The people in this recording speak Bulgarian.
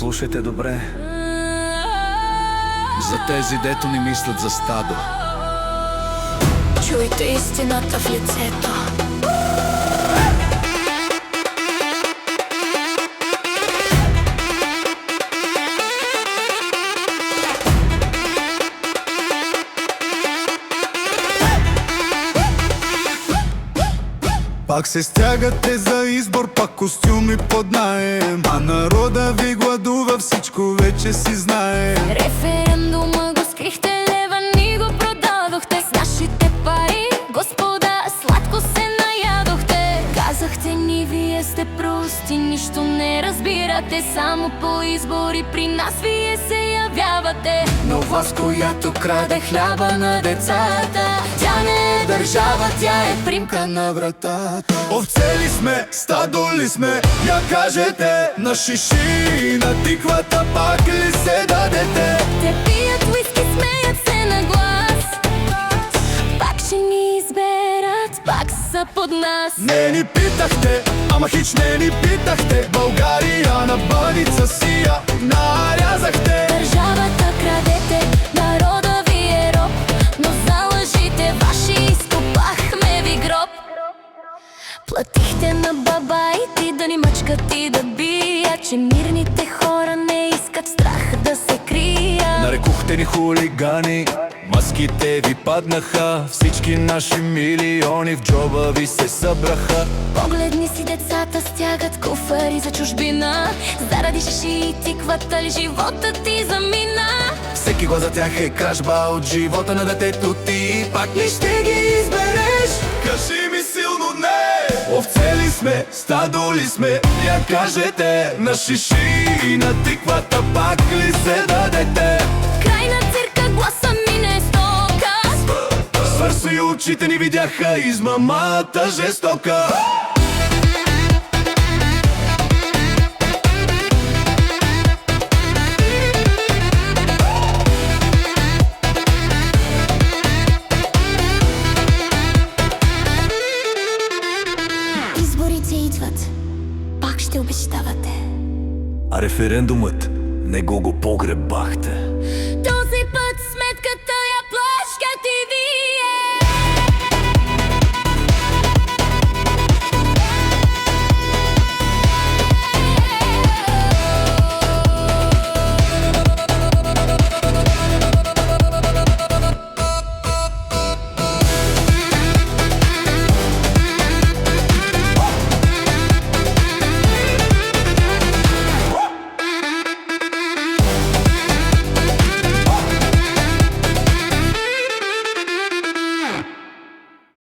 Слушайте добре. За тези, дето ни мислят за стадо. Чуйте истината в лицето. Пак се стягате за избор, пак костюми под наем, а народа ви гладува, всичко вече си знае. Референдума го скрихте, лева ни го продадохте. С нашите пари, господа, сладко се наядохте. Казахте ни, вие сте прости, нищо не разбирате. Само по избори при нас вие се явявате. Но власт, която краде хляба на децата, тя не е държава, тя е примка на вратата. Овце ли сме, стадо ли сме, я кажете. На шиши, на тиквата пак ли се дадете? Те пият уиски, смеят се на глас. Пак ще ни изберат, пак са под нас. Не ни питахте, ама хич не ни питахте. България на баница си я нарязахте. Държавата крадете, народа ви е роб, но за лъжите ваши изкопахме ви гроб. Платихте на бабаите да ни мъчкат и да бият, че мирните хора не искат страх да се крият. Нарекохте ни хулигани, маските ви паднаха, всички наши милиони в джоба ви се събраха. Погледни си, децата стягат куфари за чужбина. Заради шиши и тиквата ли живота ти замина? Всеки глас за тях е кражба от живота на детето ти. Пак ли ще ги избереш? Кажи ми силно не! Овце ли сме, стадо ли сме, я кажете. На шиши и на тиквата пак ли се дадете? Край на цирка, гласа ми не е стока. Свърсо и очите ни видяха измамата жестока. Изборите идват, пак ще обещавате. А референдумът не го погребахте.